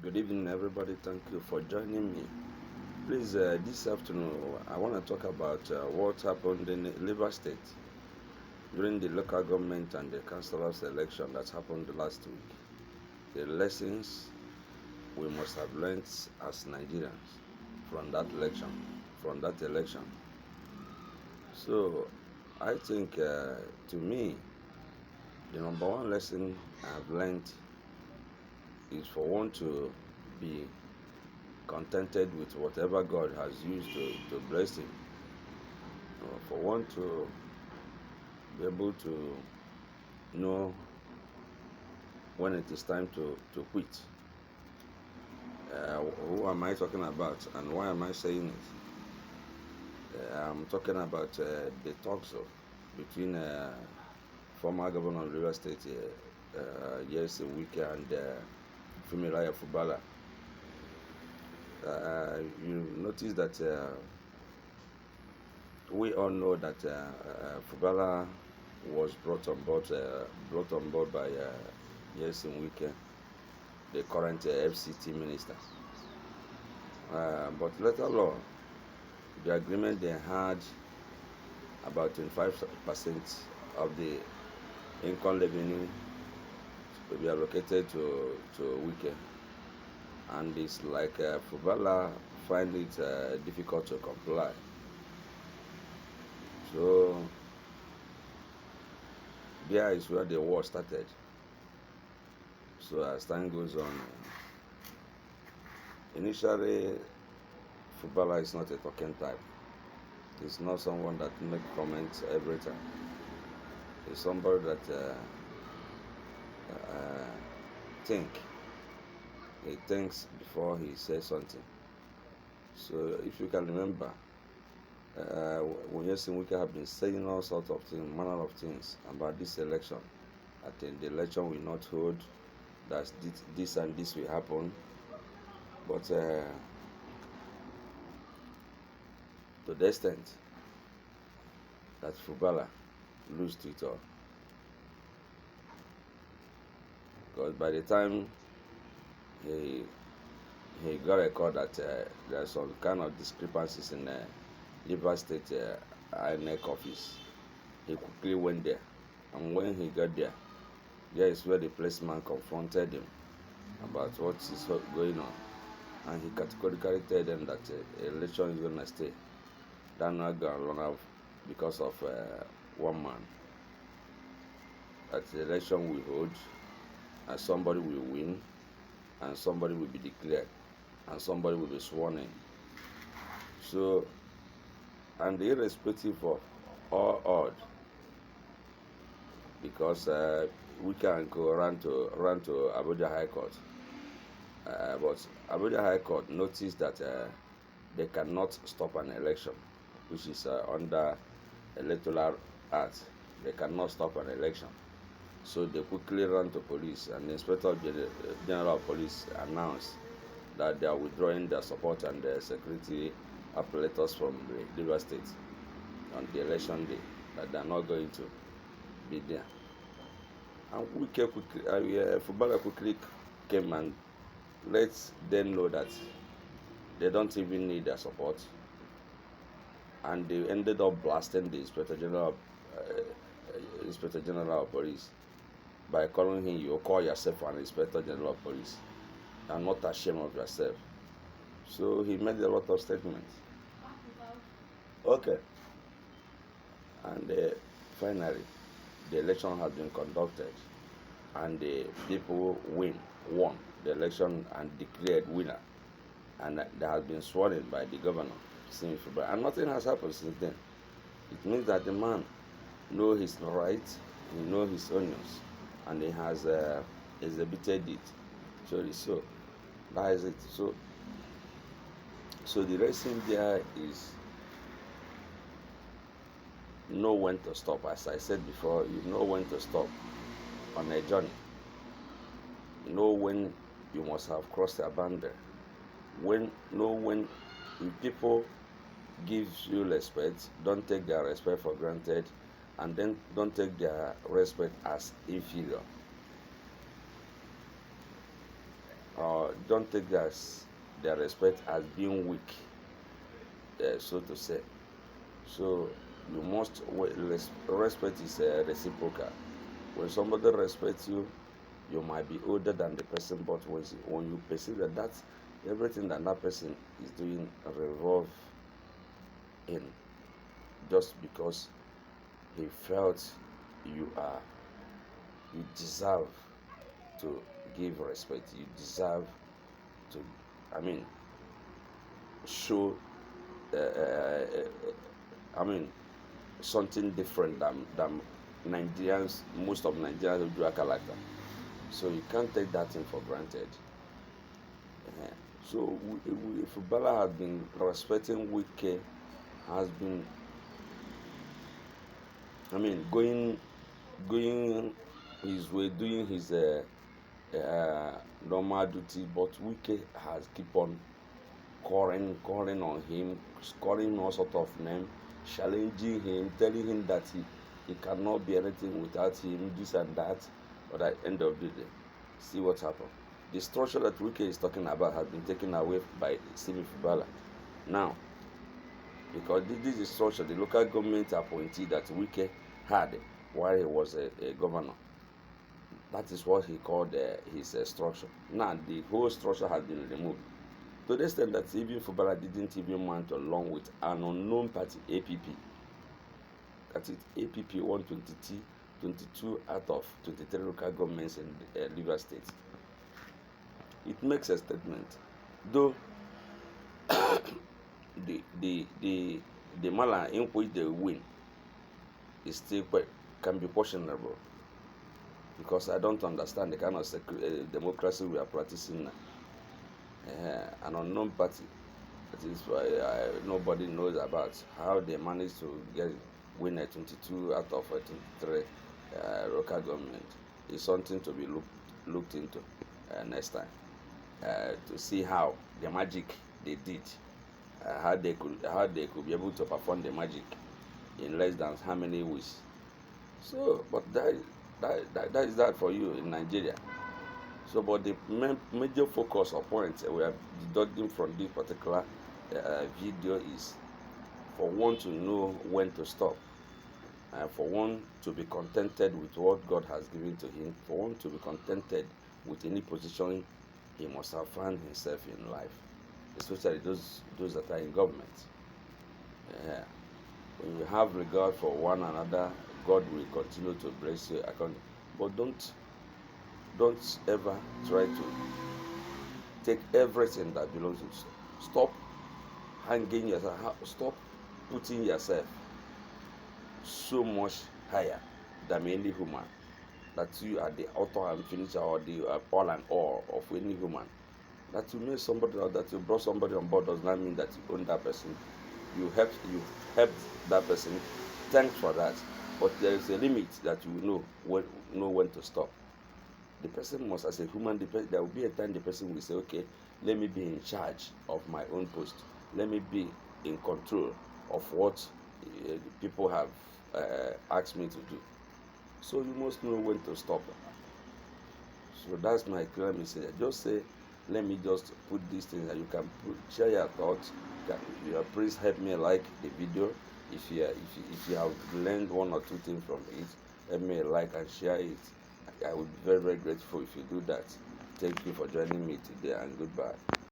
Good evening, everybody. Thank you for joining me. Please, this afternoon, I want to talk about what happened in Liver State during the local government and the councillors election that happened last week. The lessons we must have learned as Nigerians from that election. So, I think, to me, the number one lesson I've learned is for one to be contented with whatever God has used to bless him. For one to be able to know when it is time to quit. Who am I talking about and why am I saying it? I'm talking about the talks between former governor of River State, Wike, and Fubala. You notice that we all know that Fubala was brought on board by Wike, the current FCT minister. But later on, the agreement they had about 25% of the income revenue to be allocated to Wike, and it's like Fubala find it difficult to comply. So there is where the war started. So as time goes on, initially Fubala is not a talking type. He's not someone that make comments every time. He's somebody that he thinks before he says something. So if you can remember, when Wike have been saying all sorts of things, manner of things about this election, that the election will not hold, that this and this will happen. But to the extent that Fubala lost it all. Because by the time he got a call that there are some kind of discrepancies in Liver State INEC office, he quickly went there. And when he got there is where the policeman confronted him about what is going on. And he categorically told them that election is going to stay. That not going to run out because of one man. That the election will hold, and somebody will win, and somebody will be declared, and somebody will be sworn in. So, and irrespective of all odds, because we can go run to Abuja High Court. But Abuja High Court noticed that they cannot stop an election, which is under Electoral Act. They cannot stop an election. So they quickly ran to police, and the Inspector General of Police announced that they are withdrawing their support and their security apparatus from the River State on the election day, that they are not going to be there. And Fubala quickly came and let them know that they don't even need their support, and they ended up blasting the Inspector General of Police by calling him, "You call yourself an Inspector General of Police. You are not ashamed of yourself." So he made a lot of statements. Okay. And finally, the election has been conducted, and the people won the election and declared winner. And that has been sworn in by the governor, and nothing has happened since then. It means that the man knows his rights, he knows his onions, and he has exhibited it. So that is it. So the lesson there is know when to stop. As I said before, you know when to stop on a journey. You know when you must have crossed a boundary. When if people give you respect, don't take their respect for granted, and then don't take their respect as inferior. don't take their respect as being weak, so to say. So you must respect is reciprocal. When somebody respects you, you might be older than the person, but when you perceive that that's everything that that person is doing revolve in just because he felt you are you deserve to give respect, you deserve to, I mean, show I mean something different than Nigerians, most of Nigerians who do a character. So you can't take that thing for granted. Uh, So Fubala has been respecting Wike, has been, going his way, doing his uh, normal duty, but Wike has keep on calling on him, calling all sort of name, challenging him, telling him that he cannot be anything without him, this and that. But at the end of the day, see what happened. The structure that Wike is talking about has been taken away by Stephen Fubala. Now, because this is structure, the local government appointee that Wike had while he was a governor. That is what he called his structure. Now, the whole structure has been removed. To the extent that even Fubara didn't even want to along with an unknown party, APP. That is APP 122 out of 23 local governments in Rivers State. It makes a statement, though the manner in which they win is still can be questionable, because I don't understand the kind of democracy we are practicing now. An unknown party, that is why nobody knows about how they managed to win a 22 out of 23 local government, is something to be looked into next time, to see how the magic they did, how they could be able to perform the magic in less than how many weeks. So, but that is that for you in Nigeria. So, but the major focus or point we are deducting from this particular video is for one to know when to stop, for one to be contented with what God has given to him, for one to be contented with any position he must have found himself in life, especially those that are in government. Uh, when you have regard for one another, God will continue to bless you. But don't ever try to take everything that belongs to you. Stop hanging yourself. Stop putting yourself so much higher than any human, that you are the author and finisher, or the all and all of any human. That you made somebody, or that you brought somebody on board, does not mean that you own that person. You helped that person. Thanks for that. But there is a limit that you know when to stop. The person must, as a human, there will be a time the person will say, okay, let me be in charge of my own post. Let me be in control of what people have asked me to do. So you must know when to stop. So that's my clear message. Just say, let me just put these things that you can share your thoughts. Please help me like the video. If you have learned one or two things from it, help me like and share it. I would be very, very grateful if you do that. Thank you for joining me today, and goodbye.